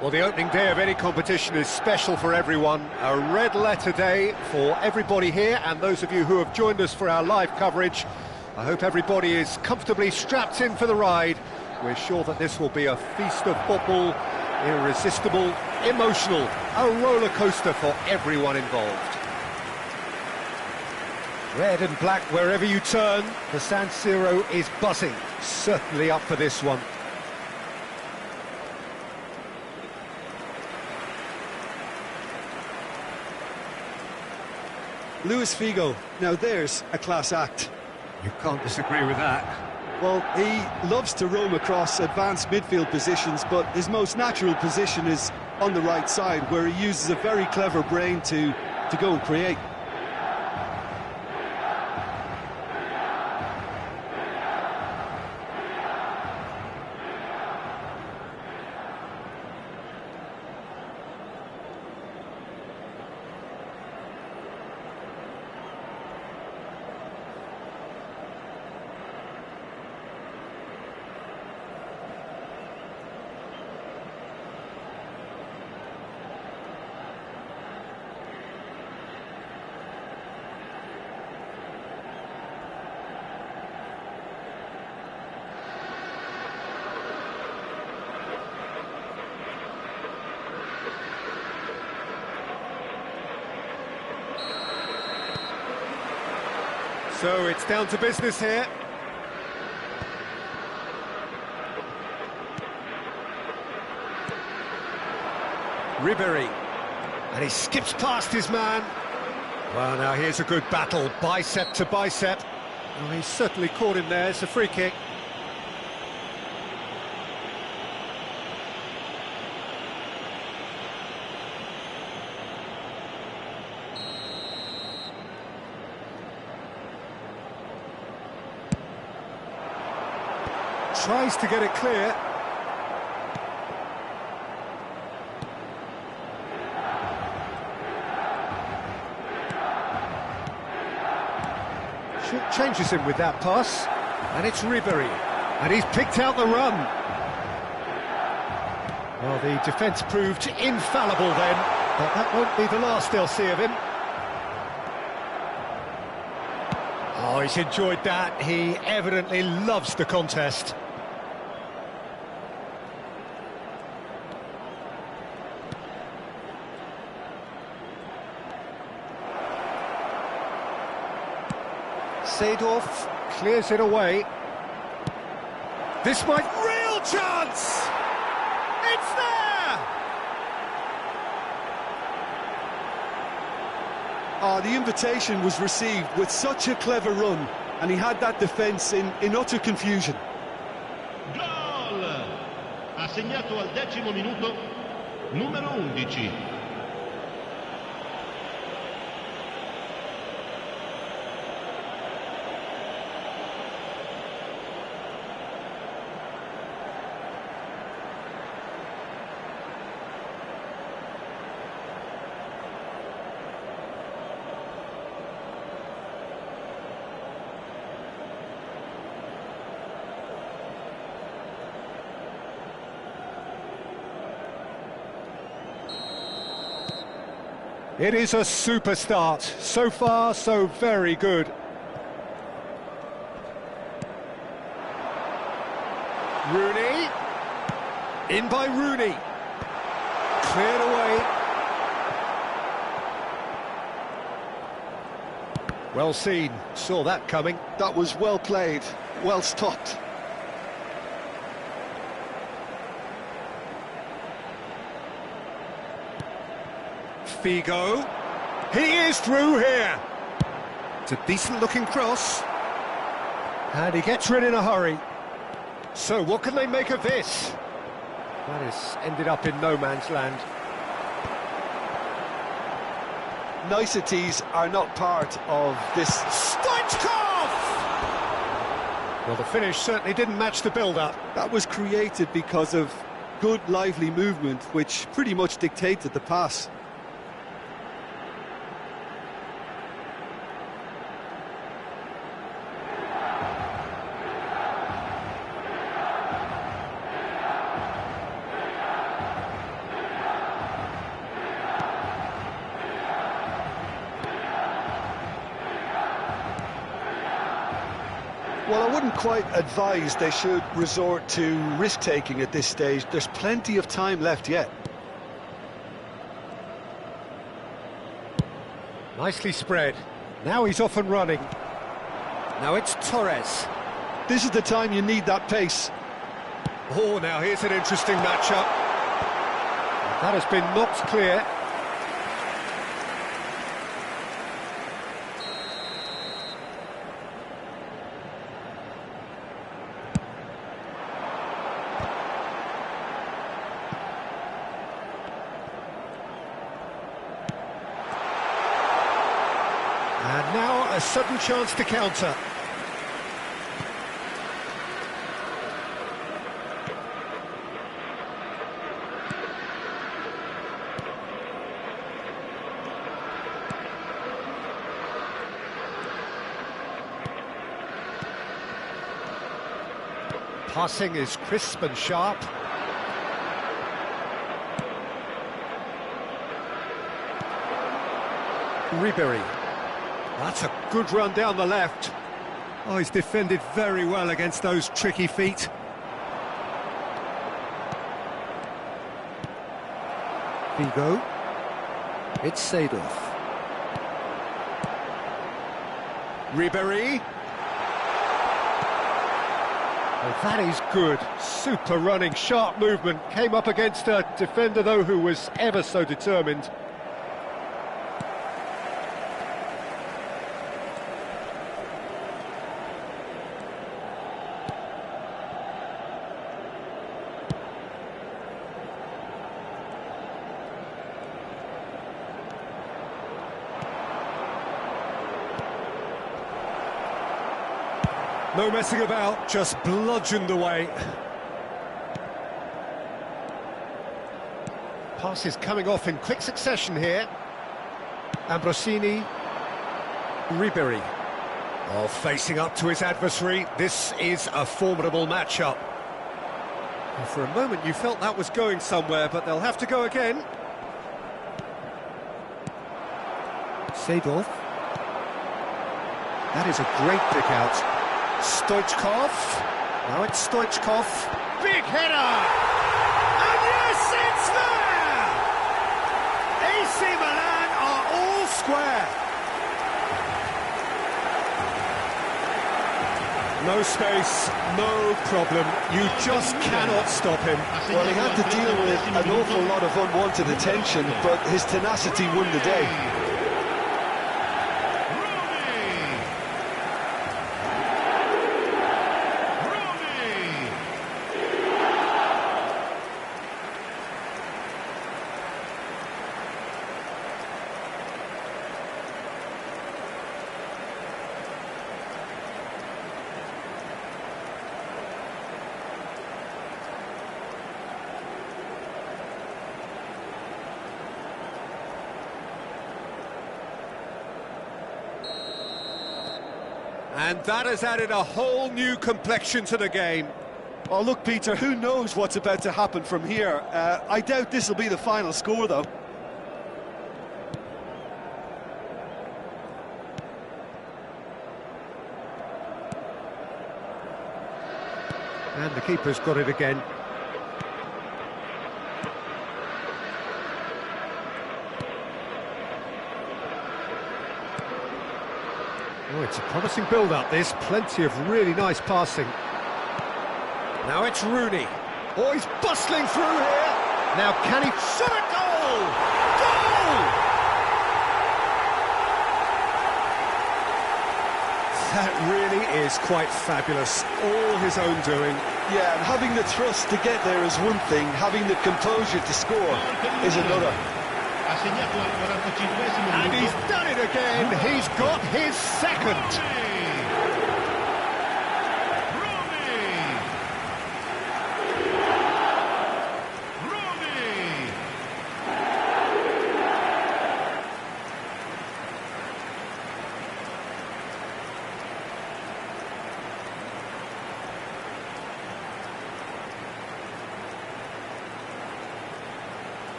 Well, the opening day of any competition is special for everyone. A red letter day for everybody here, and those of you who have joined us for our live coverage. I hope everybody is comfortably strapped in for the ride. We're sure that this will be a feast of football, irresistible, emotional, a roller coaster for everyone involved. Red and black wherever you turn, the San Siro is buzzing. Certainly up for this one. Luis Figo, now there's a class act. You can't disagree with that. Well, he loves to roam across advanced midfield positions, but his most natural position is on the right side, where he uses a very clever brain to go and create. So it's down to business here. Ribery, and he skips past his man. Well, now here's a good battle, bicep to bicep. Well, he's certainly caught him there. It's a free kick. Tries to get it clear. Changes him with that pass, and it's Ribery, and he's picked out the run. Well, the defence proved infallible then, but that won't be the last they'll see of him. Oh, he's enjoyed that. He evidently loves the contest. Seedorf clears it away. This might... Real chance! It's there! Oh, the invitation was received with such a clever run, and he had that defence in utter confusion. Gol! Ha segnato al 10° minuto, numero 11. It is a super start. So far, so very good. Rooney. In by Rooney. Cleared away. Well seen. Saw that coming. That was well played, well stopped. Figo, he is through here. It's a decent looking cross, and he gets rid in a hurry. So what can they make of this? That has ended up in no man's land. Niceties are not part of this. Stoichkov! Well, the finish certainly didn't match the build-up. That was created because of good, lively movement, which pretty much dictated the pass. Well, I wouldn't quite advise they should resort to risk-taking at this stage. There's plenty of time left yet. Nicely spread. Now he's off and running. Now it's Torres. This is the time you need that pace. Oh, now here's an interesting matchup. That has been knocked clear. And now a sudden chance to counter. Passing is crisp and sharp. Ribery. That's a good run down the left. Oh, he's defended very well against those tricky feet. Vigo. It's Seedorf. Ribery. Oh, that is good. Super running, sharp movement. Came up against a defender, though, who was ever so determined. No messing about, just bludgeoned away. Pass is coming off in quick succession here. Ambrosini. Ribery. Oh, facing up to his adversary. This is a formidable matchup. And for a moment you felt that was going somewhere, but they'll have to go again. Seedorf. That is a great pick out. Stoichkov. Now it's Stoichkov. Big header! And yes, it's there! AC Milan are all square. No space, no problem. You just cannot stop him. Well, he had to deal with an awful lot of unwanted attention, but his tenacity won the day. And that has added a whole new complexion to the game. Oh, look, Peter, who knows what's about to happen from here? I doubt this will be the final score, though. And the keeper's got it again. Oh, it's a promising build-up, this. Plenty of really nice passing. Now it's Rooney. Oh, he's bustling through here. Now can he shot a goal? Goal! That really is quite fabulous. All his own doing. Yeah, and having the thrust to get there is one thing. Having the composure to score is another. And he's done it again. He's got his second.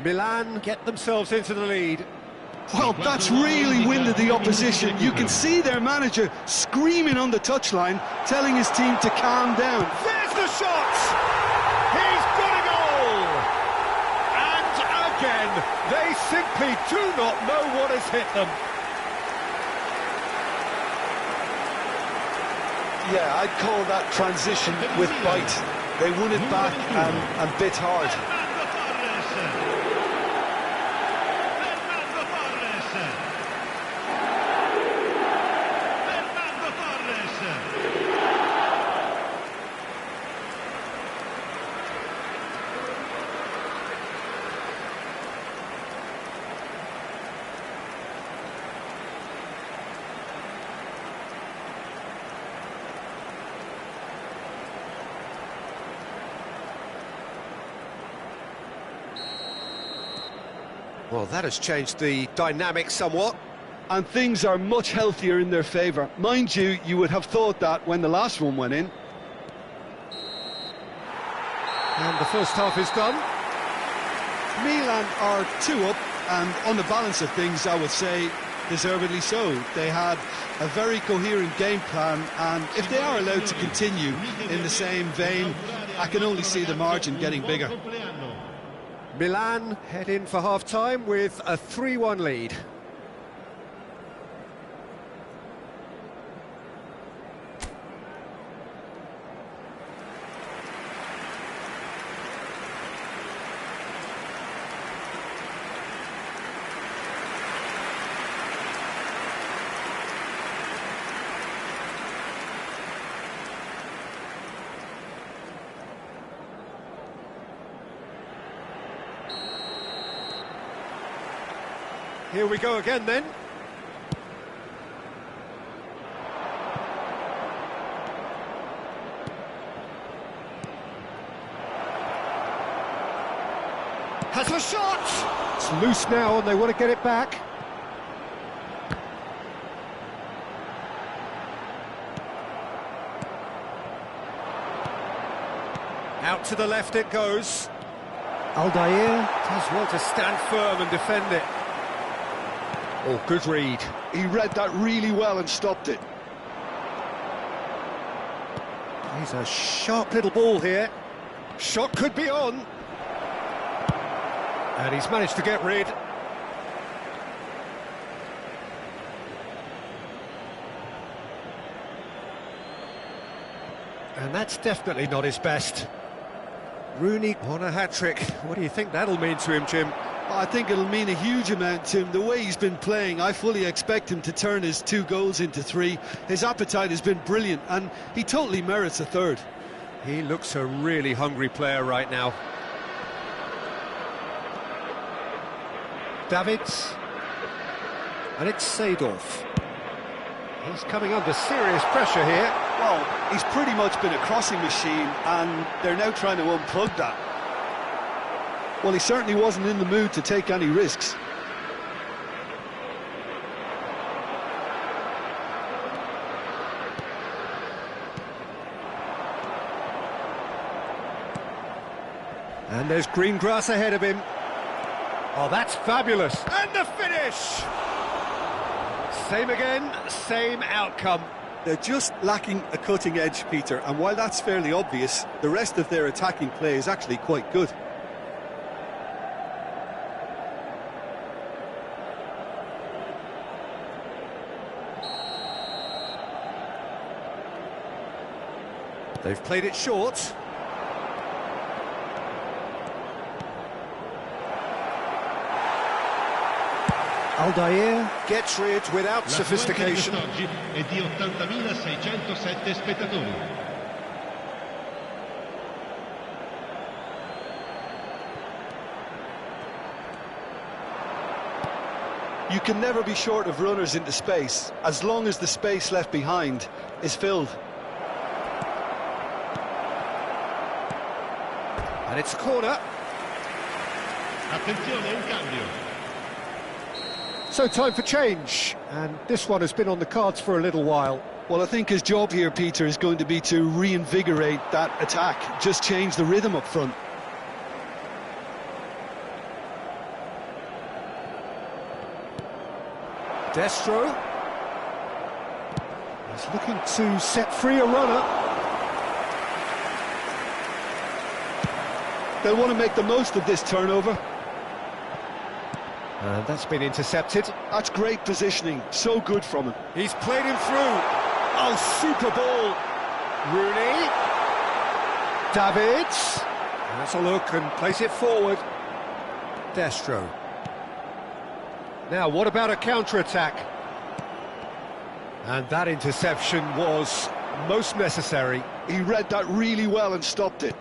Milan get themselves into the lead. Well, that's really winded the opposition. You can see their manager screaming on the touchline, telling his team to calm down. There's the shot! He's got a goal! And again, they simply do not know what has hit them. Yeah, I'd call that transition with bite. They won it back and bit hard. Well, that has changed the dynamic somewhat. And things are much healthier in their favour. Mind you, you would have thought that when the last one went in. And the first half is done. Milan are 2 up, and on the balance of things, I would say, deservedly so. They had a very coherent game plan, and if they are allowed to continue in the same vein, I can only see the margin getting bigger. Milan head in for half-time with a 3-1 lead. Here we go again then. Has a shot! It's loose now and they want to get it back. Out to the left it goes. Aldair does well to stand firm and defend it. Oh, good read. He read that really well and stopped it. He's a sharp little ball here. Shot could be on. And he's managed to get rid. And that's definitely not his best. Rooney on a hat-trick. What do you think that'll mean to him, Jim? I think it'll mean a huge amount to him. The way he's been playing, I fully expect him to turn his 2 goals into 3. His appetite has been brilliant, and he totally merits a 3rd. He looks a really hungry player right now. Davids. And it's Seedorf. He's coming under serious pressure here. Well, he's pretty much been a crossing machine, and they're now trying to unplug that. Well, he certainly wasn't in the mood to take any risks. And there's green grass ahead of him. Oh, that's fabulous. And the finish! Same again, same outcome. They're just lacking a cutting edge, Peter, and while that's fairly obvious, the rest of their attacking play is actually quite good. They've played it short. Aldair gets rid without sophistication. È di 80.607 spettatori. You can never be short of runners into space, as long as the space left behind is filled. And it's a corner. Attenzione, un cambio. So time for change, and this one has been on the cards for a little while. Well, I think his job here, Peter, is going to be to reinvigorate that attack, just change the rhythm up front. Destro. He's looking to set free a runner. They'll want to make the most of this turnover. And that's been intercepted. That's great positioning, so good from him. He's played him through. Oh, super ball. Rooney. Davids. Has a look and plays it forward. Destro. Now, what about a counter-attack? And that interception was most necessary. He read that really well and stopped it.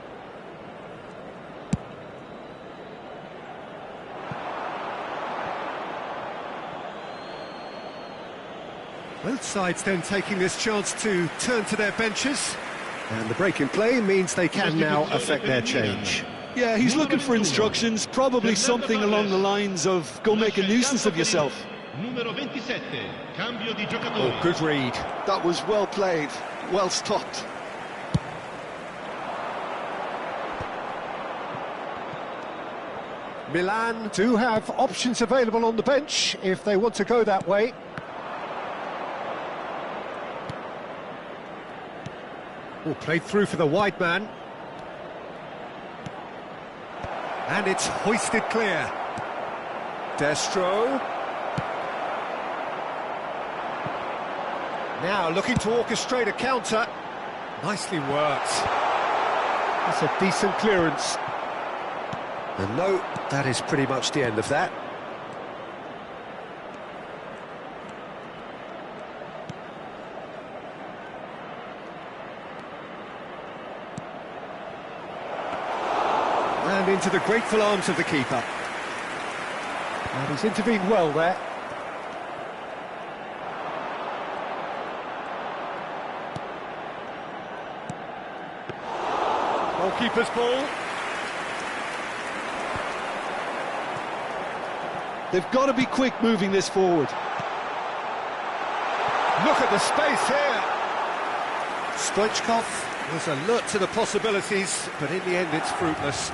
Both sides then taking this chance to turn to their benches. And the break in play means they can now affect their change. Yeah, he's looking for instructions, probably something along the lines of, go make a nuisance of yourself. Numero 27, cambio di giocatore. Oh, good read. That was well played, well stopped. Milan do have options available on the bench if they want to go that way. Oh, played through for the wide man. And it's hoisted clear. Destro. Now looking to orchestrate a counter. Nicely worked. That's a decent clearance. And no, that is pretty much the end of that. And into the grateful arms of the keeper. And he's intervened well there. Goalkeeper's ball. They've got to be quick moving this forward. Look at the space here. Stoichkov was alert to the possibilities, but in the end it's fruitless.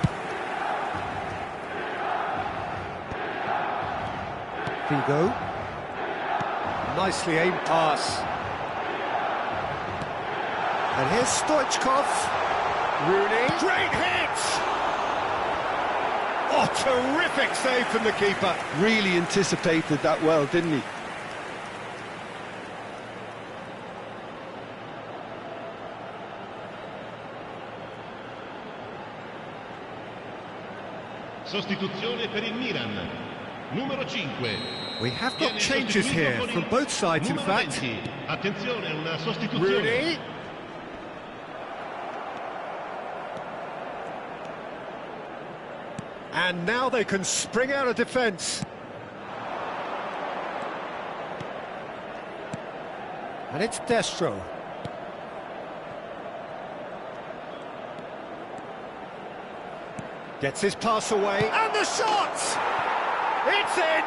Figo. Nicely aimed pass. And here's Stoichkov. Rooney. Great hit! Oh, terrific save from the keeper. Really anticipated that well, didn't he? Sostituzione per il Milan. Numero 5. We have got changes here from both sides, in fact. 20. Attenzione, una sostituzione. Rooney. And now they can spring out of defence. And it's Destro. Gets his pass away. And the shot! It's in!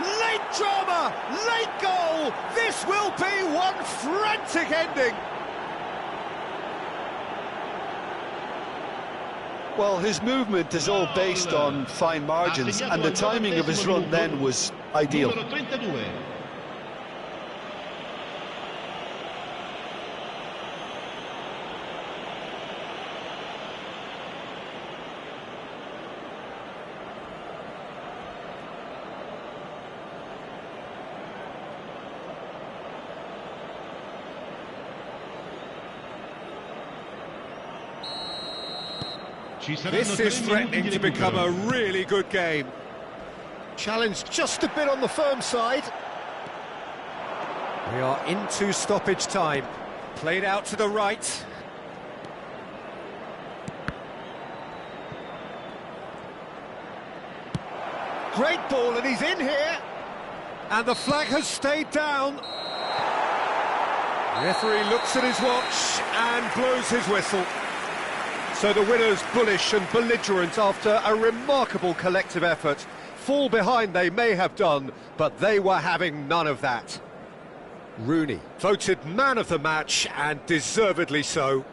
Late drama! Late goal! This will be one frantic ending! Well, his movement is all based on fine margins, and the timing of his run then was ideal. Numero 32. This is threatening to become a really good game. Challenged just a bit on the firm side. We are into stoppage time. Played out to the right. Great ball, and he's in here. And the flag has stayed down. The referee looks at his watch and blows his whistle. So the winners bullish and belligerent after a remarkable collective effort. Fall behind they may have done, but they were having none of that. Rooney voted man of the match, and deservedly so.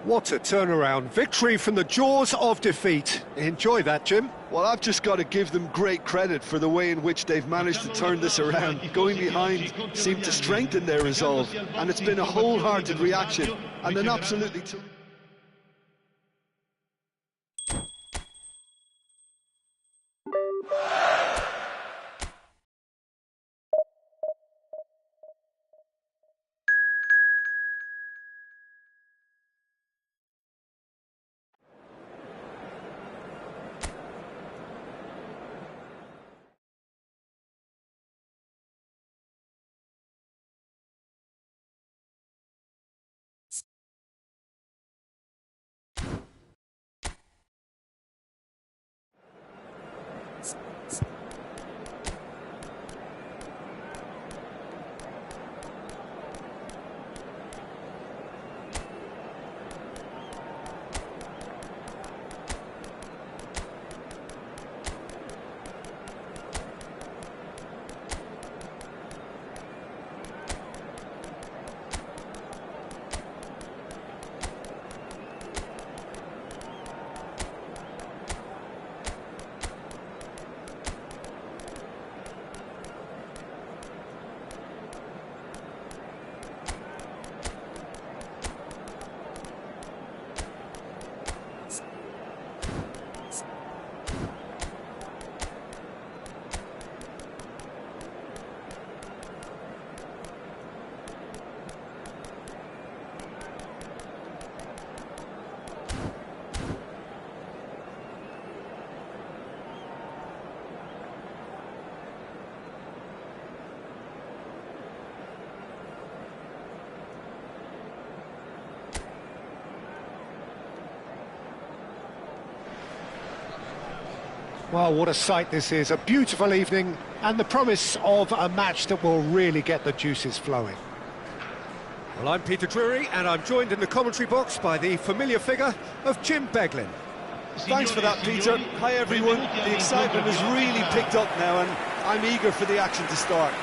What a turnaround. Victory from the jaws of defeat. Enjoy that, Jim. Well, I've just got to give them great credit for the way in which they've managed to turn this around. Going behind seemed to strengthen their resolve, and it's been a wholehearted reaction and an absolutely... Well, what a sight this is. A beautiful evening and the promise of a match that will really get the juices flowing. Well, I'm Peter Drury and I'm joined in the commentary box by the familiar figure of Jim Beglin. Thanks for that, Peter. Hi, everyone. The excitement has really picked up now and I'm eager for the action to start.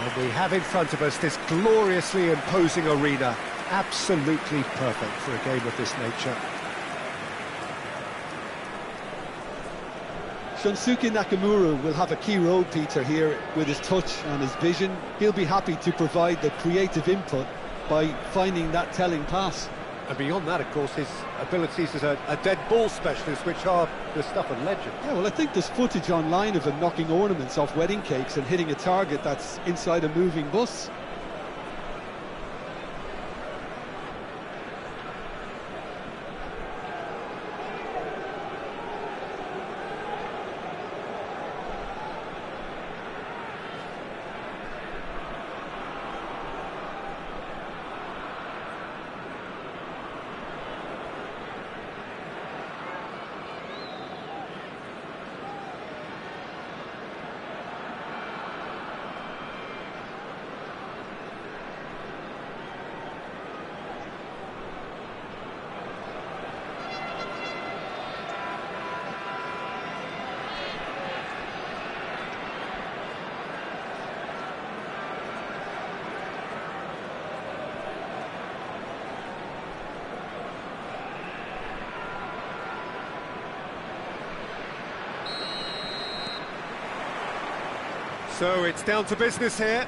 And we have in front of us this gloriously imposing arena. Absolutely perfect for a game of this nature. Shunsuke Nakamura will have a key role, Peter, here with his touch and his vision. He'll be happy to provide the creative input by finding that telling pass. And beyond that, of course, his abilities as a dead ball specialist, which are the stuff of legend. Yeah, well, I think there's footage online of him knocking ornaments off wedding cakes and hitting a target that's inside a moving bus. So it's down to business here.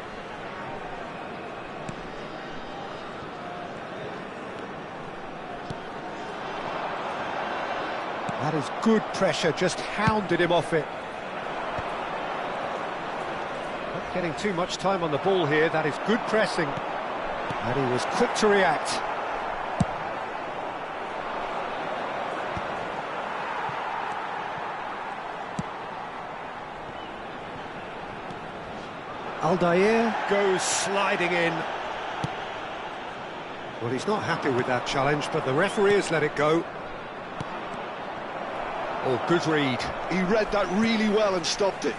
That is good pressure, just hounded him off it. Not getting too much time on the ball here, that is good pressing. And he was quick to react. Aldair goes sliding in. Well, he's not happy with that challenge, but the referee has let it go. Oh, good read. He read that really well and stopped it.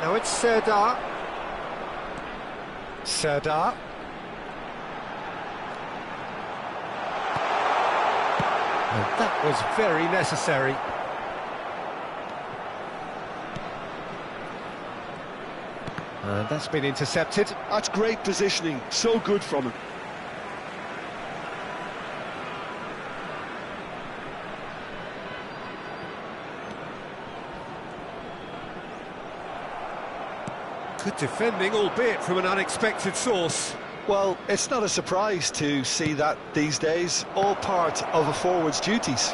Now it's Serdar. Serdar. And that was very necessary. And that's been intercepted. That's great positioning, so good from him. Good defending, albeit from an unexpected source. Well, it's not a surprise to see that these days, all part of a forward's duties.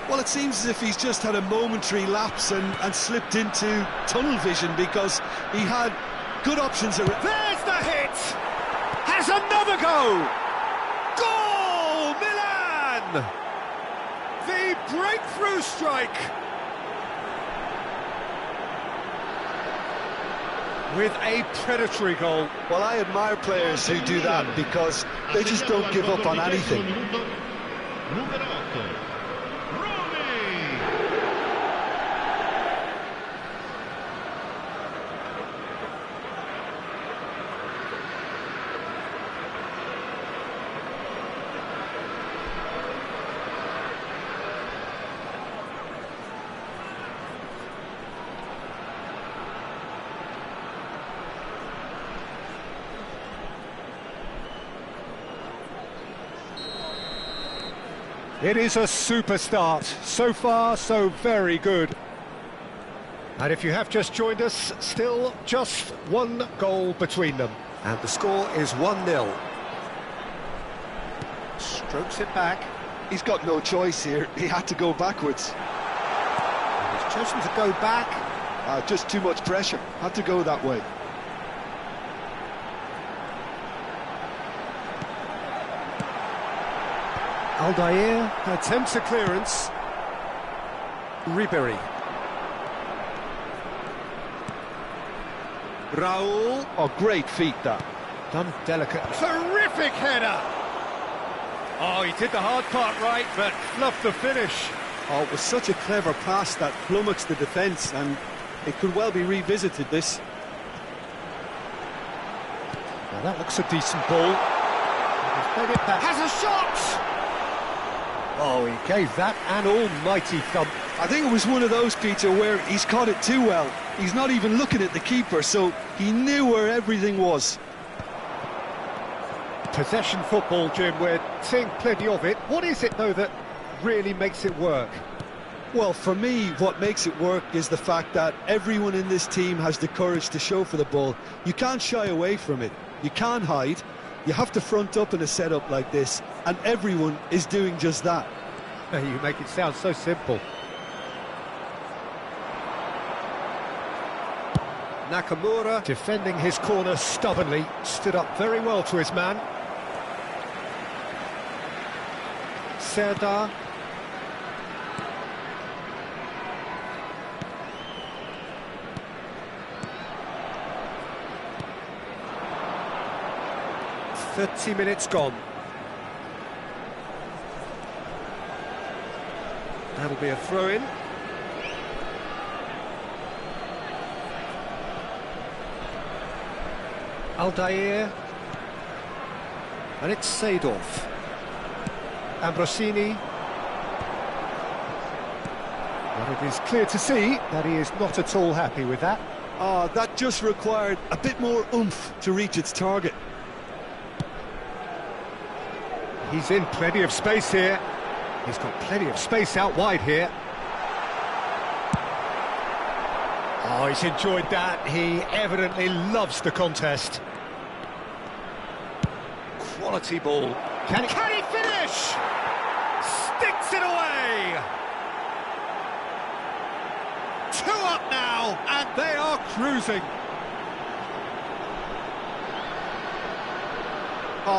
Well, it seems as if he's just had a momentary lapse and slipped into tunnel vision, because he had good options. There's the hit! Has another go! Goal, Milan! The breakthrough strike! With a predatory goal. Well, I admire players who do that, because they just don't give up on anything. Numero 8, Rooney. It is a super start. So far, so very good. And if you have just joined us, still just one goal between them. And the score is 1-0. Strokes it back. He's got no choice here. He had to go backwards. He's chosen to go back. Just too much pressure. Had to go that way. Aldair attempts a clearance. Ribery. Raul. Oh, great feat that. Done delicate. Terrific header! Oh, he did the hard part right, but fluffed the finish. Oh, it was such a clever pass that flummoxed the defence, and it could well be revisited, this. Now that looks a decent ball. He's played it back. Has a shot! Oh, he gave that an almighty thump. I think it was one of those, Peter, where he's caught it too well. He's not even looking at the keeper, so he knew where everything was. Possession football, Jim, we're seeing plenty of it. What is it, though, that really makes it work? Well, for me, what makes it work is the fact that everyone in this team has the courage to show for the ball. You can't shy away from it. You can't hide. You have to front up in a setup like this, and everyone is doing just that. You make it sound so simple. Nakamura, defending his corner stubbornly, stood up very well to his man. Serdar. "30 minutes gone. That'll be a throw-in. Aldair. And it's Seedorf. Ambrosini. But it is clear to see that he is not at all happy with that. That just required a bit more oomph to reach its target. He's in plenty of space here. He's got plenty of space out wide here. Oh, he's enjoyed that. He evidently loves the contest. Quality ball. Can he finish? Sticks it away! 2 up now, and they are cruising.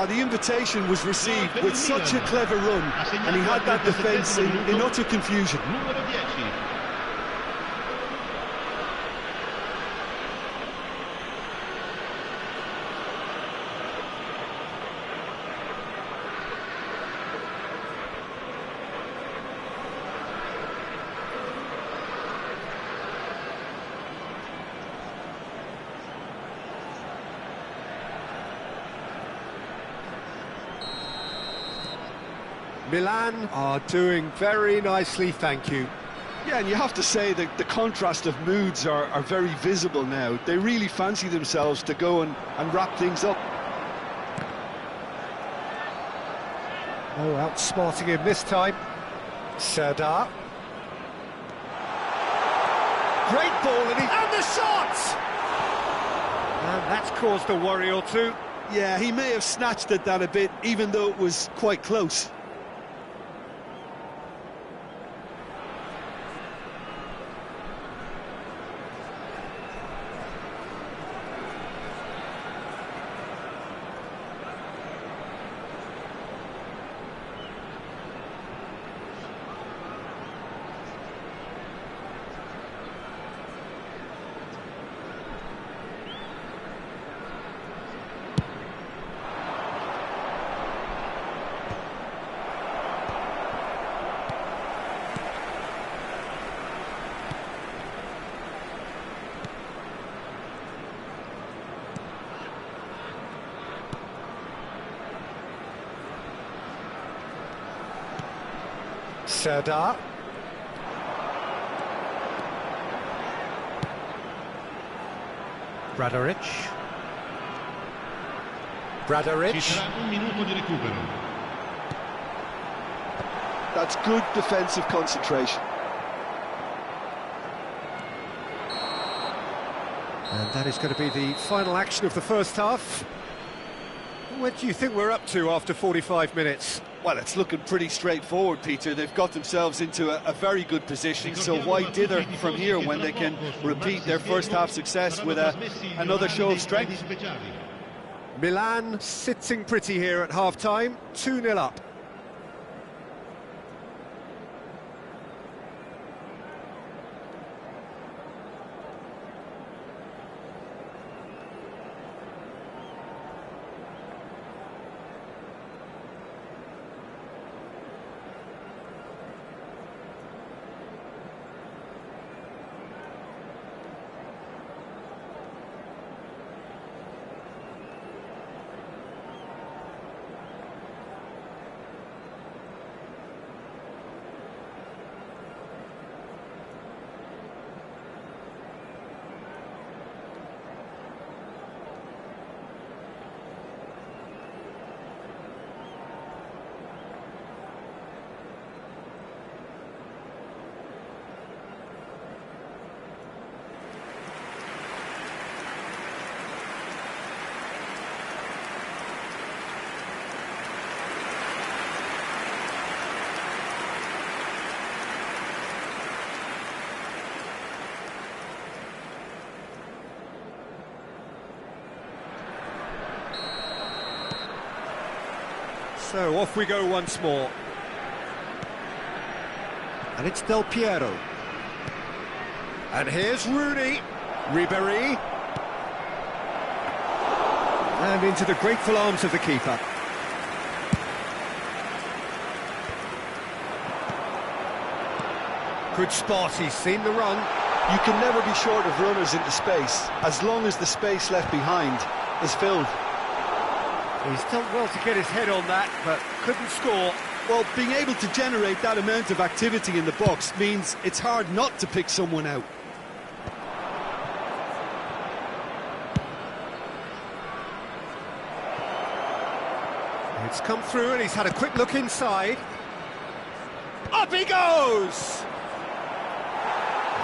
The invitation was received with such a clever run, and he had that defence in utter confusion. Numero 10. Milan are doing very nicely, thank you. Yeah, and you have to say that the contrast of moods are very visible now. They really fancy themselves to go and wrap things up. Oh, outsmarting him this time. Serdar. Great ball, and the shot! And that's caused a worry or two. Yeah, he may have snatched at that a bit, even though it was quite close. Serdar. Bradaric. Ci sarà un minuto di recupero. That's good defensive concentration. And that is going to be the final action of the first half. What do you think we're up to after 45 minutes? Well, it's looking pretty straightforward, Peter. They've got themselves into a very good position, so why dither from here when they can repeat their first half success with another show of strength? Milan sitting pretty here at half-time, 2-0 up. So off we go once more. And it's Del Piero. And here's Rooney. Ribéry. And into the grateful arms of the keeper. Good spot, he's seen the run. You can never be short of runners into space, as long as the space left behind is filled. He's done well to get his head on that, but couldn't score. Well, being able to generate that amount of activity in the box means it's hard not to pick someone out. It's come through and he's had a quick look inside. Up he goes!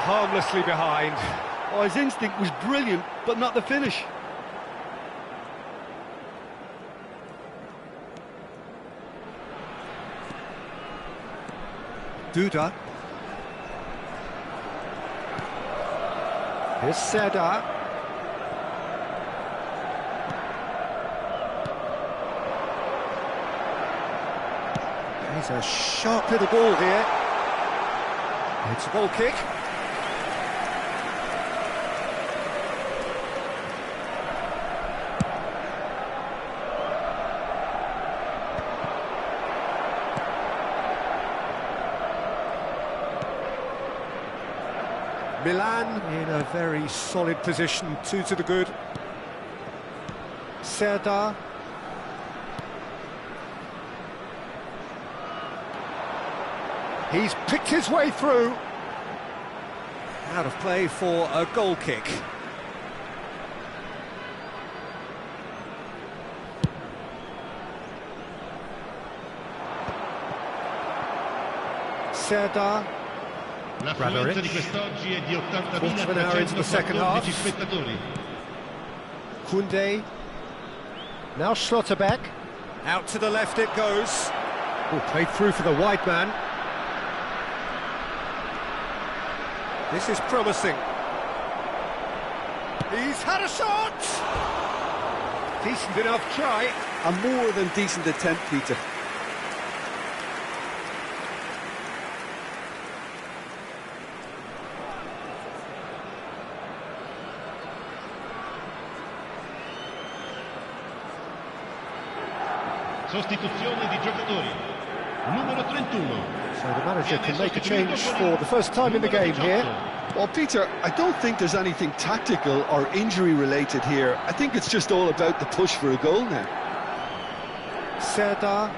Harmlessly behind. Oh, his instinct was brilliant, but not the finish. Duda. Here's Serdar. He's a sharp little ball here. It's a goal kick. Milan in a very solid position, 2 to the good. Serdar. He's picked his way through. Out of play for a goal kick. Serdar. L'affluenza di quest'oggi è di Quarter of an hour into the second half. 80.314 spettatori. Kunde. Now Schlotterbeck. Out to the left it goes. Oh, played through for the wide man. This is promising. He's had a shot! Decent enough try. A more than decent attempt, Peter. Sostituzione di giocatori. Numero 31. So the manager can make a change for the first time in the game here. Well, Peter, I don't think there's anything tactical or injury-related here. I think it's just all about the push for a goal now. Serdar.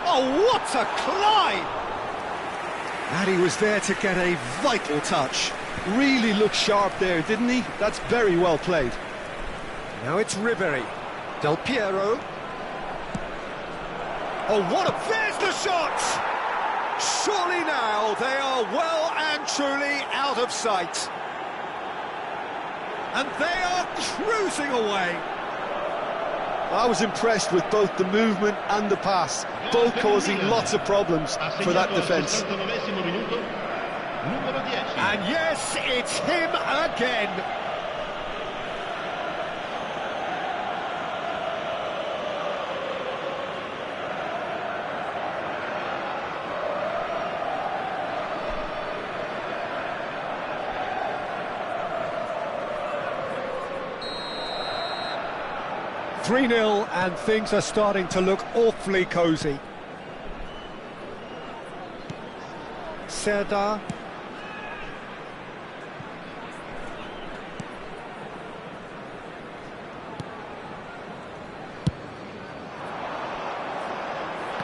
Oh, what a climb! And he was there to get a vital touch. Really looked sharp there, didn't he? That's very well played. Now it's Ribery. Del Piero. Oh, what a... There's the shot! Surely now they are well and truly out of sight. And they are cruising away. I was impressed with both the movement and the pass, both causing lots of problems for that defence. And yes, it's him again. (3-0) and things are starting to look awfully cosy. Serdar.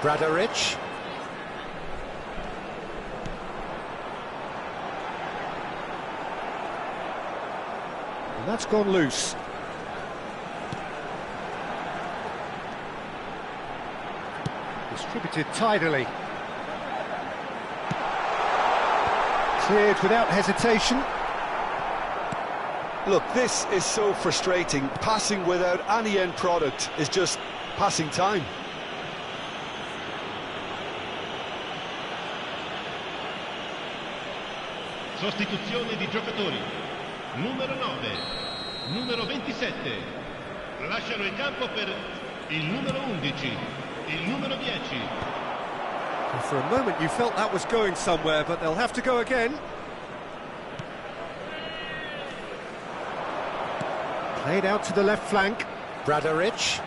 Bradaric. And that's gone loose. Distributed tidily. Cleared without hesitation. Look, this is so frustrating. Passing without any end product is just passing time. Sostituzione di giocatori. Numero 9, numero 27. Lasciano il campo per il numero 11, il numero 10. For a moment you felt that was going somewhere, but they'll have to go again. Played out to the left flank. Bradaric.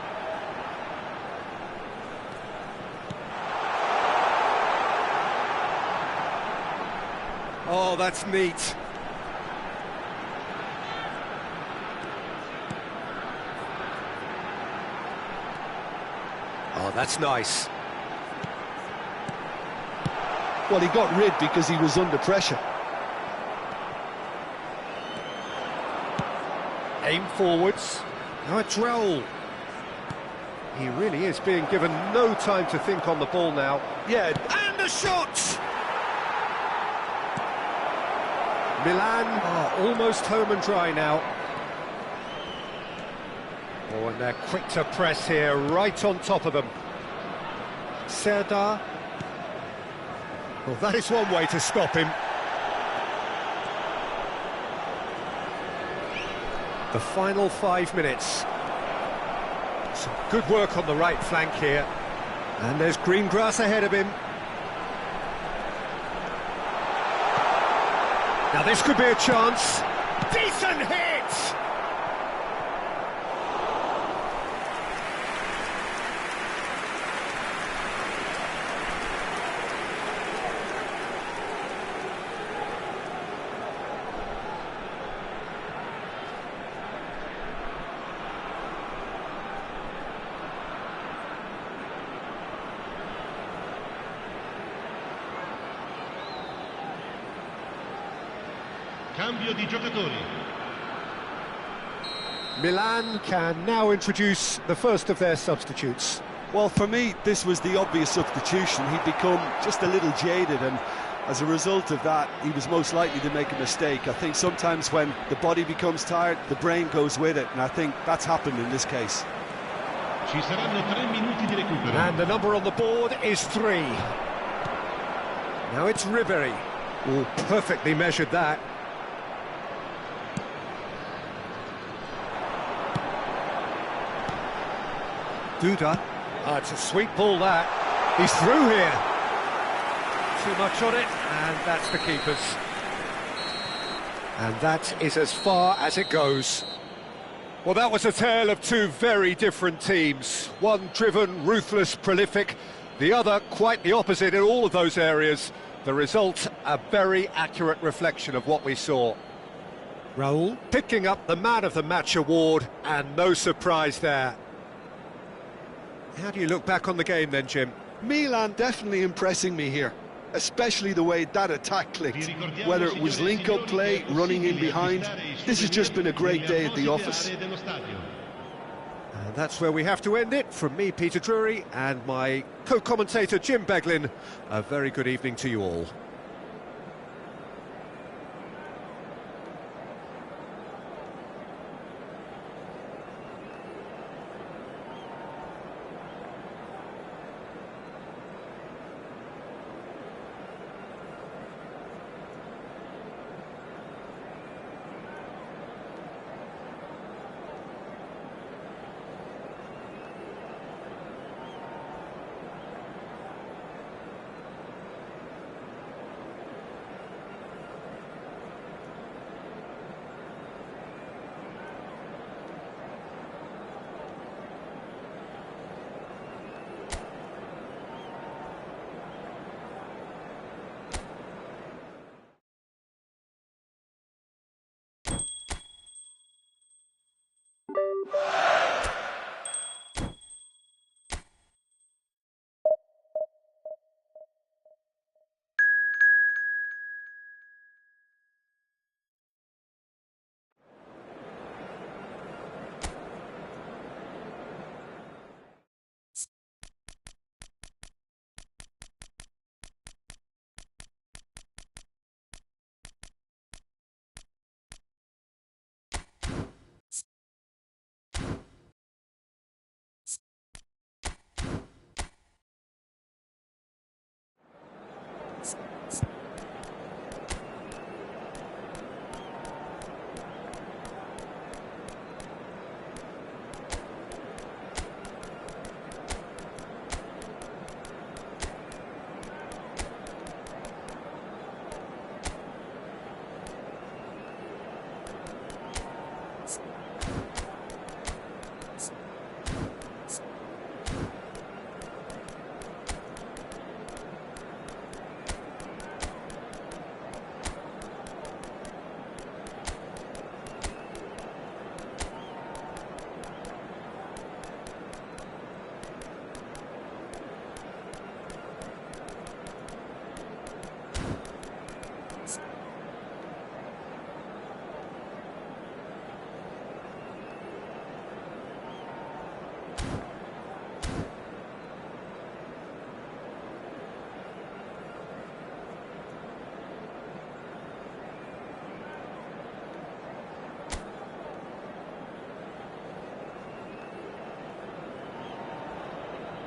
Oh, that's neat. Oh, that's nice. Well, he got rid because he was under pressure. Aim forwards. Now it's Raul. He really is being given no time to think on the ball now. Yeah. And the shot! Milan are almost home and dry now. Oh, and they're quick to press here, right on top of them. Serdar. Well, that is one way to stop him. The final 5 minutes. Some good work on the right flank here. And there's green grass ahead of him. Now this could be a chance. Decent hit! Cambio di giocatori. Milan can now introduce the first of their substitutes. Well, for me, this was the obvious substitution. He'd become just a little jaded, and as a result of that, he was most likely to make a mistake. I think sometimes when the body becomes tired, the brain goes with it, and I think that's happened in this case. Ci saranno 3 minuti di recupero. And the number on the board is 3. Now it's Ribery. Oh, perfectly measured that. Duda. Oh, it's a sweet ball, that. He's through here. Too much on it, and that's the keeper's. And that is as far as it goes. Well, that was a tale of two very different teams. One driven, ruthless, prolific. The other quite the opposite in all of those areas. The result, a very accurate reflection of what we saw. Raul picking up the Man of the Match award, and no surprise there. How do you look back on the game then, Jim? Milan definitely impressing me here, especially the way that attack clicked. Whether it was link-up play, running in behind, this has just been a great day at the office. And that's where we have to end it. From me, Peter Drury, and my co-commentator, Jim Beglin, a very good evening to you all.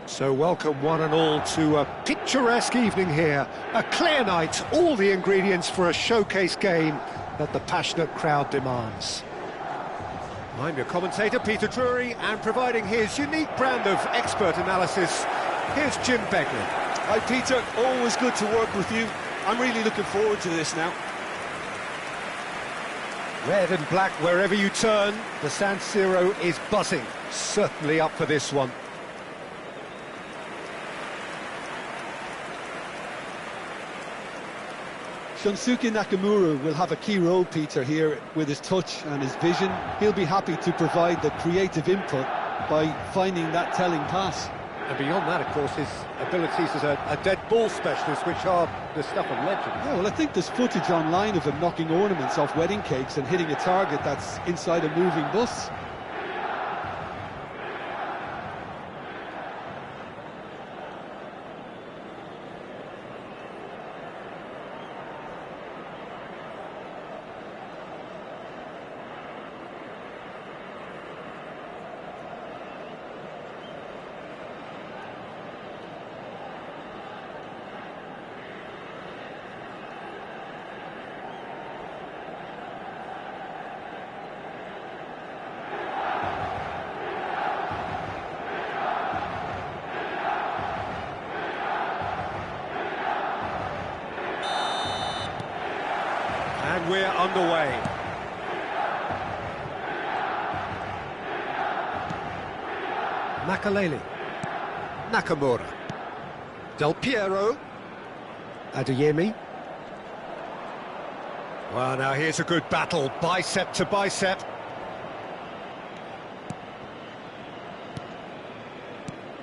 So welcome one and all to a picturesque evening here. A clear night, all the ingredients for a showcase game that the passionate crowd demands. I'm your commentator, Peter Drury, and providing his unique brand of expert analysis, here's Jim Beglin. Hi Peter, always good to work with you. I'm really looking forward to this now. Red and black wherever you turn, the San Siro is buzzing. Certainly up for this one. Shunsuke Nakamura will have a key role, Peter, here with his touch and his vision. He'll be happy to provide the creative input by finding that telling pass. And beyond that, of course, his abilities as a dead ball specialist, which are the stuff of legend. Yeah, well, I think there's footage online of him knocking ornaments off wedding cakes and hitting a target that's inside a moving bus. And we're underway. Makalele. Nakamura. Del Piero. Adeyemi. Well, now here's a good battle, bicep to bicep.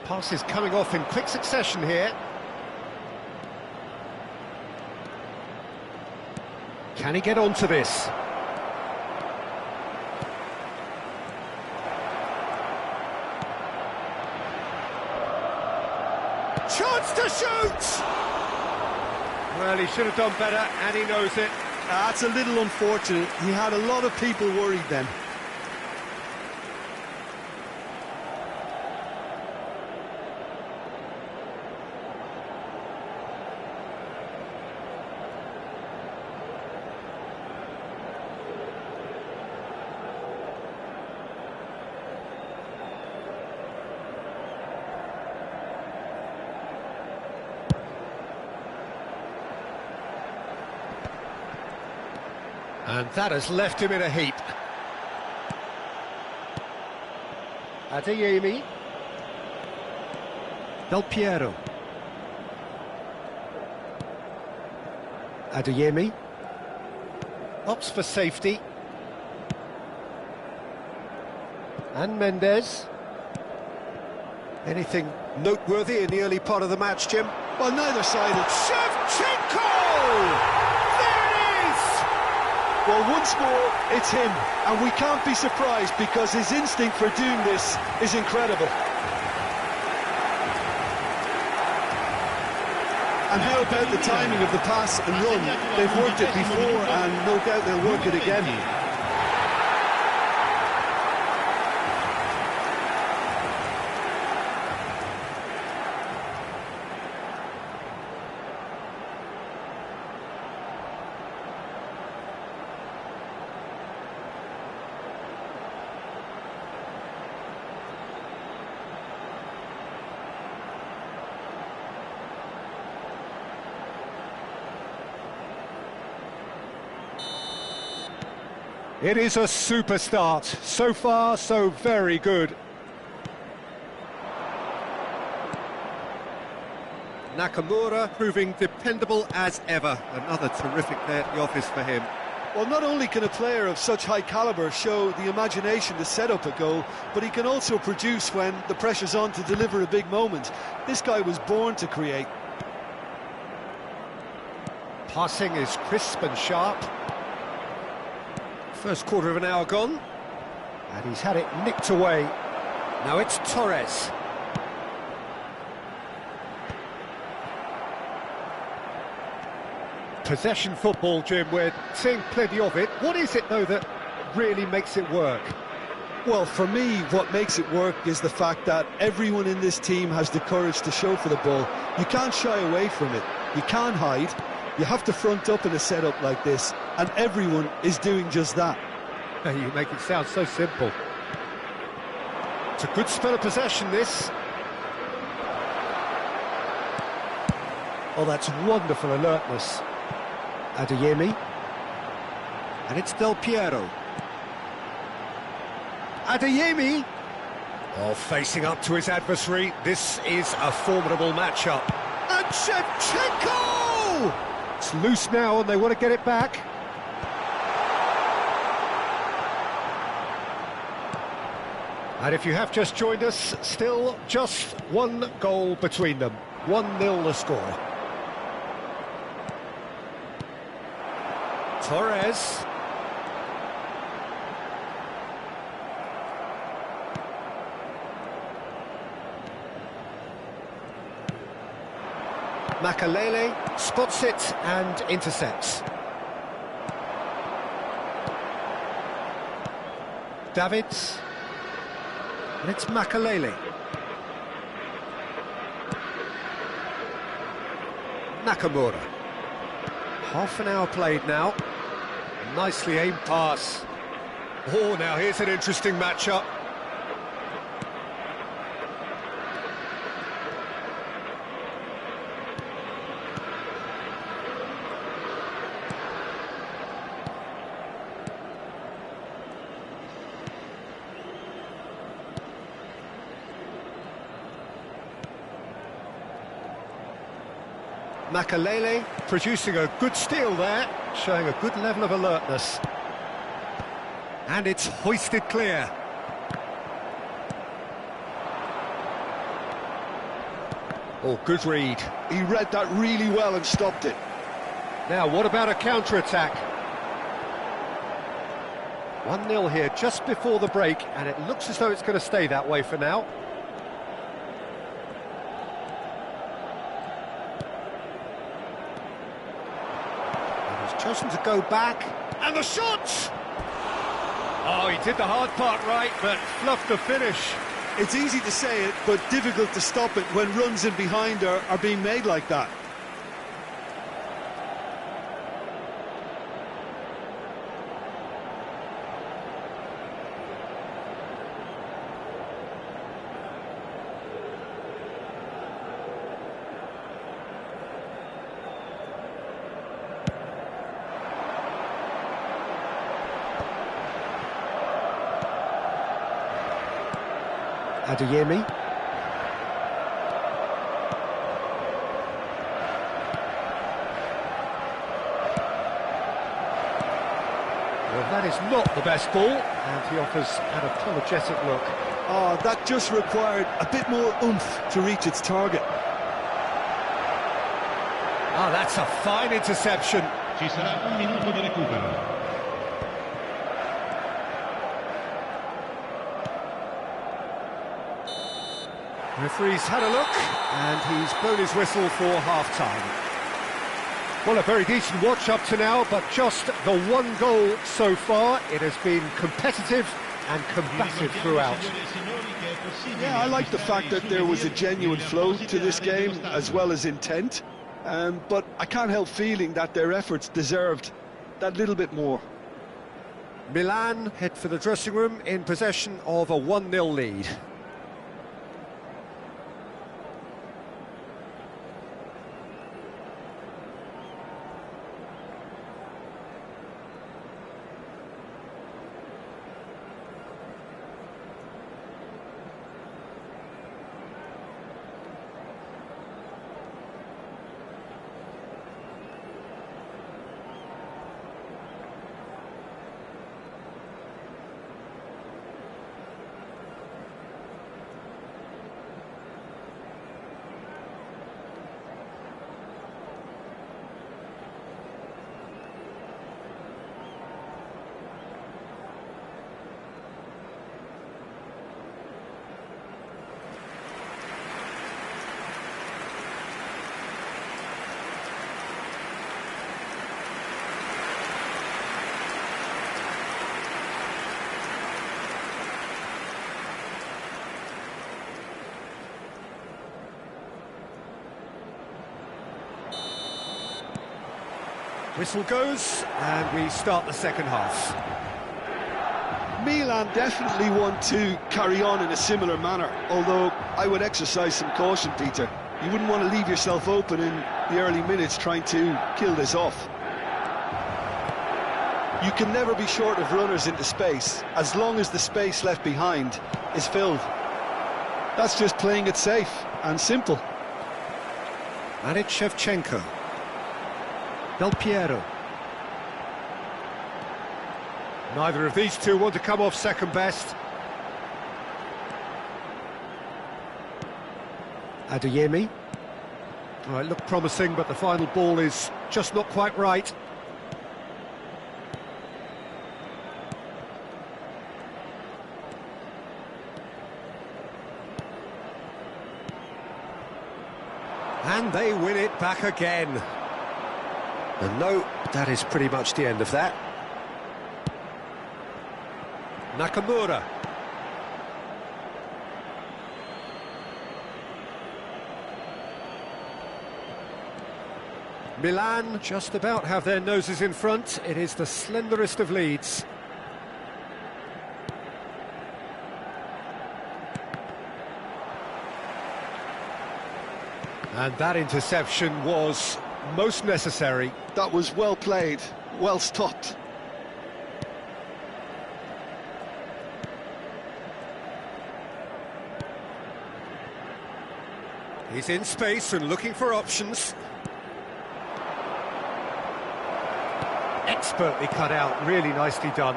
Passes coming off in quick succession here. Can he get onto this? Chance to shoot! Well, he should have done better, and he knows it. That's a little unfortunate. He had a lot of people worried then. And that has left him in a heap. Adeyemi. Del Piero. Adeyemi. Opts for safety. And Mendes. Anything noteworthy in the early part of the match, Jim? Well, neither side. Shevchenko! Well, once more, it's him, and we can't be surprised because his instinct for doing this is incredible. And how about the timing of the pass and run? They've worked it before, and no doubt they'll work it again. It is a super start. So far, so very good. Nakamura proving dependable as ever. Another terrific day at the office for him. Well, not only can a player of such high calibre show the imagination to set up a goal, but he can also produce when the pressure's on to deliver a big moment. This guy was born to create. Passing is crisp and sharp. First quarter of an hour gone, and he's had it nicked away. Now it's Torres. Possession football, Jim, we're seeing plenty of it. What is it, though, that really makes it work? Well, for me, what makes it work is the fact that everyone in this team has the courage to show for the ball. You can't shy away from it. You can't hide. You have to front up in a setup like this, and everyone is doing just that. You make it sound so simple. It's a good spell of possession, this. Oh, that's wonderful alertness. Adeyemi. And it's Del Piero. Adeyemi. Oh, facing up to his adversary. This is a formidable matchup. And Shevchenko! It's loose now and they want to get it back. And if you have just joined us, still just one goal between them. 1-0 the score. Torres. Makalele spots it and intercepts. Davids. And it's Makalele. Nakamura. Half an hour played now. Nicely aimed pass. Oh, now here's an interesting matchup. Makalele producing a good steal there, showing a good level of alertness. And it's hoisted clear. Oh, good read. He read that really well and stopped it. Now, what about a counter-attack? 1-0 here just before the break, and it looks as though it's going to stay that way for now. Chosen to go back, and the shot! Oh, he did the hard part right, but fluffed the finish. It's easy to say it, but difficult to stop it when runs in behind are being made like that. Adeyemi. Well, that is not the best ball, and he offers an apologetic look. Oh, that just required a bit more oomph to reach its target. Ah, that's a fine interception. Ci sarà un minuto di recupero. Referee's had a look, and he's blown his whistle for half-time. Well, a very decent watch up to now, but just the one goal so far. It has been competitive and combative throughout. Yeah, I like the fact that there was a genuine flow to this game, as well as intent. But I can't help feeling that their efforts deserved that little bit more. Milan head for the dressing room in possession of a 1-0 lead. Whistle goes, and we start the second half. Milan definitely want to carry on in a similar manner, although I would exercise some caution, Peter. You wouldn't want to leave yourself open in the early minutes trying to kill this off. You can never be short of runners into space, as long as the space left behind is filled. That's just playing it safe and simple. And it's Shevchenko. Del Piero. Neither of these two want to come off second best. Adeyemi. Oh, it looked promising, but the final ball is just not quite right. And they win it back again. And no, that is pretty much the end of that. Nakamura. Milan just about have their noses in front. It is the slenderest of leads. And that interception was most necessary. That was well played, well stopped. He's in space and looking for options. Expertly cut out, really nicely done.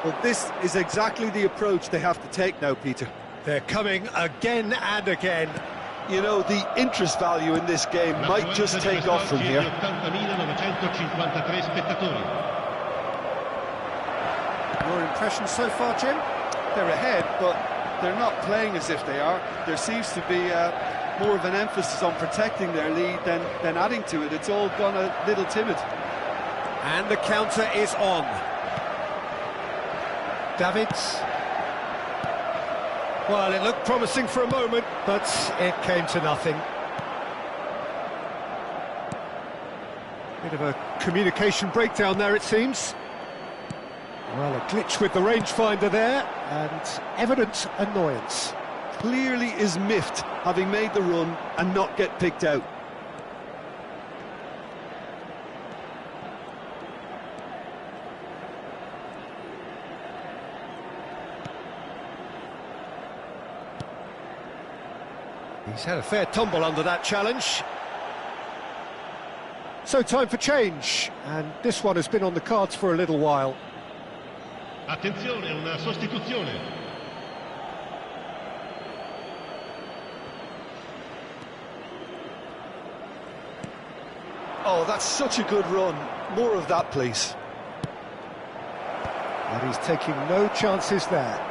Well, this is exactly the approach they have to take now, Peter. They're coming again and again. You know, the interest value in this game might just take off from here. Your impression so far, Jim? They're ahead, but they're not playing as if they are. There seems to be more of an emphasis on protecting their lead than adding to it. It's all gone a little timid. And the counter is on. Davids. Well, it looked promising for a moment, but it came to nothing. Bit of a communication breakdown there, it seems. Well, a glitch with the rangefinder there, and evident annoyance. Clearly is miffed, having made the run and not get picked out. He's had a fair tumble under that challenge. So time for change, and this one has been on the cards for a little while. Attenzione, una sostituzione. Oh, that's such a good run. More of that, please. And he's taking no chances there.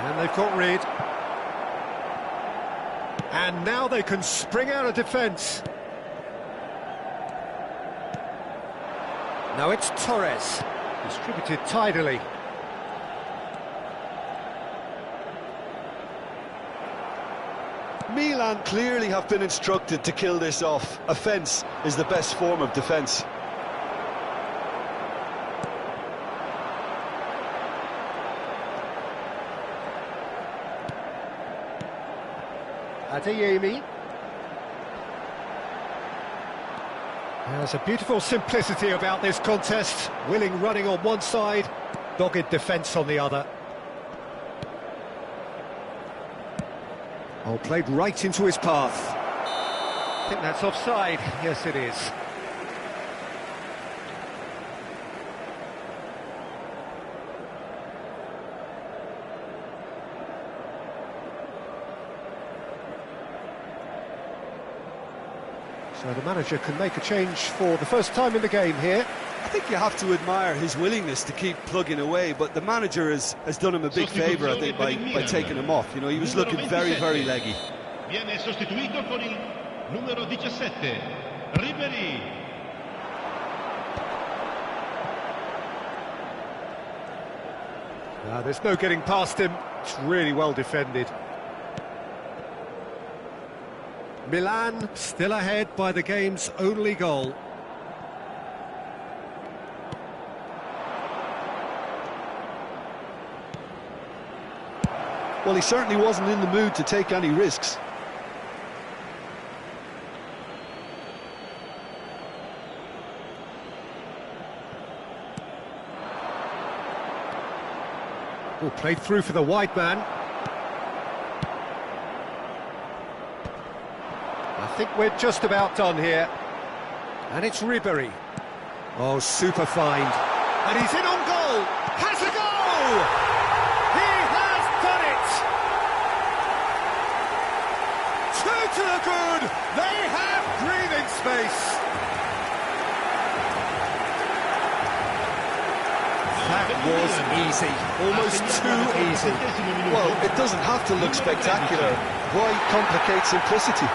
And they've got rid. And now they can spring out of defence. Now it's Torres, distributed tidily. Milan clearly have been instructed to kill this off. Offence is the best form of defence. Adeyemi. There's a beautiful simplicity about this contest. Willing running on one side, dogged defence on the other. Oh, played right into his path. I think that's offside. Yes, it is. So the manager can make a change for the first time in the game here. I think you have to admire his willingness to keep plugging away, but the manager has done him a big favour, I think, by taking him off. You know, he was looking very, very leggy. Viene sostituito con il numero 17, Ribery. There's no getting past him. It's really well defended. Milan still ahead by the game's only goal. Well, he certainly wasn't in the mood to take any risks. Oh, played through for the wide man. I think we're just about done here. And it's Ribery. Oh, super find. And he's in on goal. Has a goal! He has done it! Two to the good. They have breathing space. That was easy. Almost too easy. Well, it doesn't have to look spectacular. Why complicate simplicity?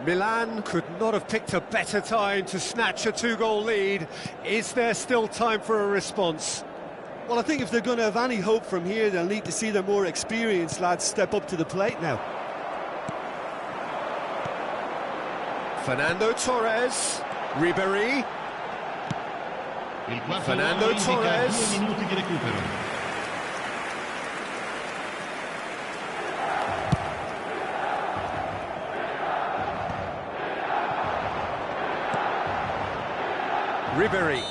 Milan could not have picked a better time to snatch a two-goal lead. Is there still time for a response? Well, I think if they're going to have any hope from here, they'll need to see their more experienced lads step up to the plate now. Fernando Torres, Ribery. Fernando Torres. 2 minuti di recupero. Ribery.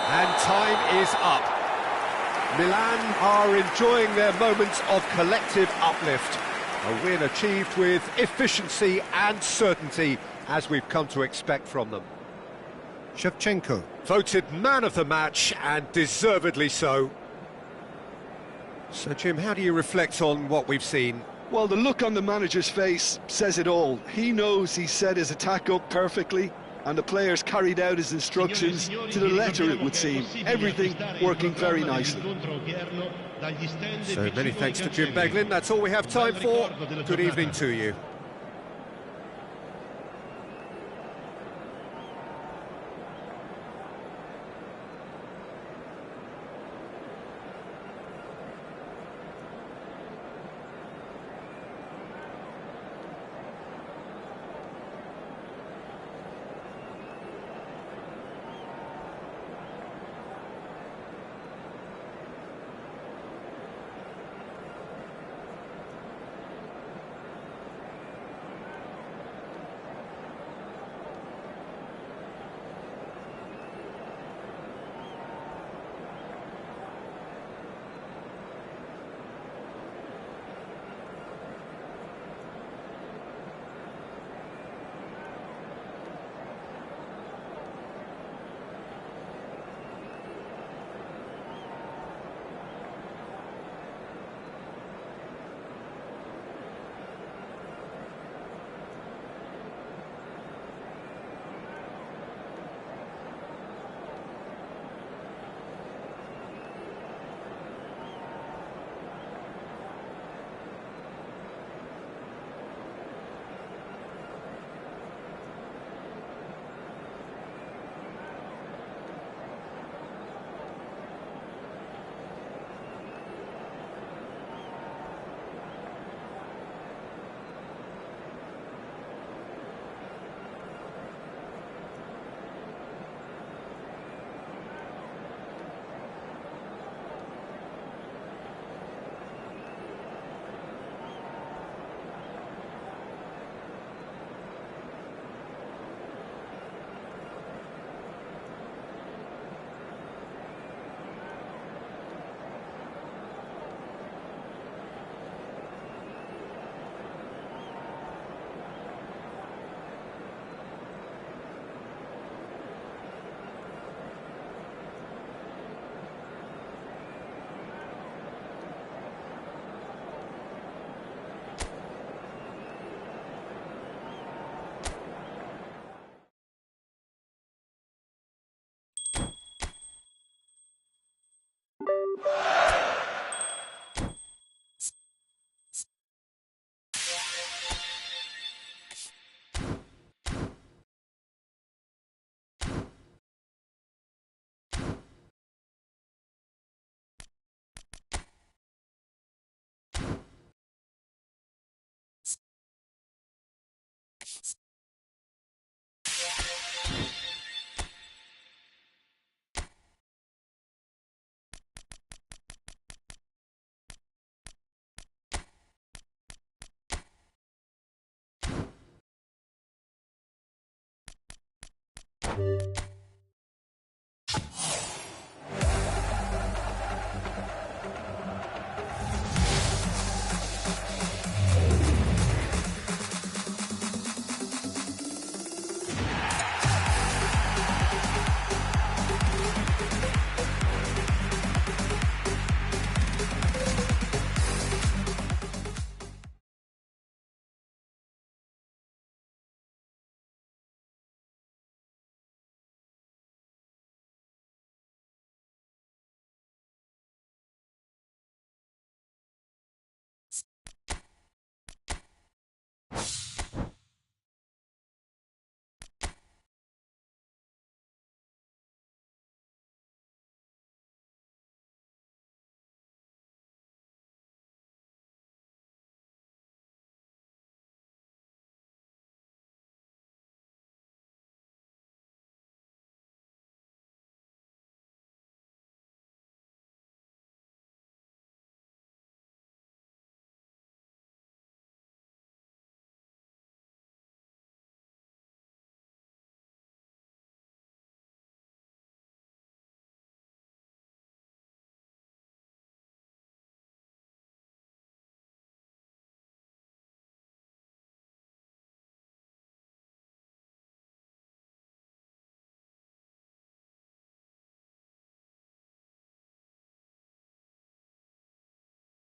And time is up. Milan are enjoying their moments of collective uplift. A win achieved with efficiency and certainty, as we've come to expect from them. Shevchenko. Voted man of the match, and deservedly so. So, Jim, how do you reflect on what we've seen? Well, the look on the manager's face says it all. He knows he set his attack up perfectly, and the players carried out his instructions to the letter, it would seem. Everything working very nicely. So many thanks to Jim Beglin. That's all we have time for. Good evening to you.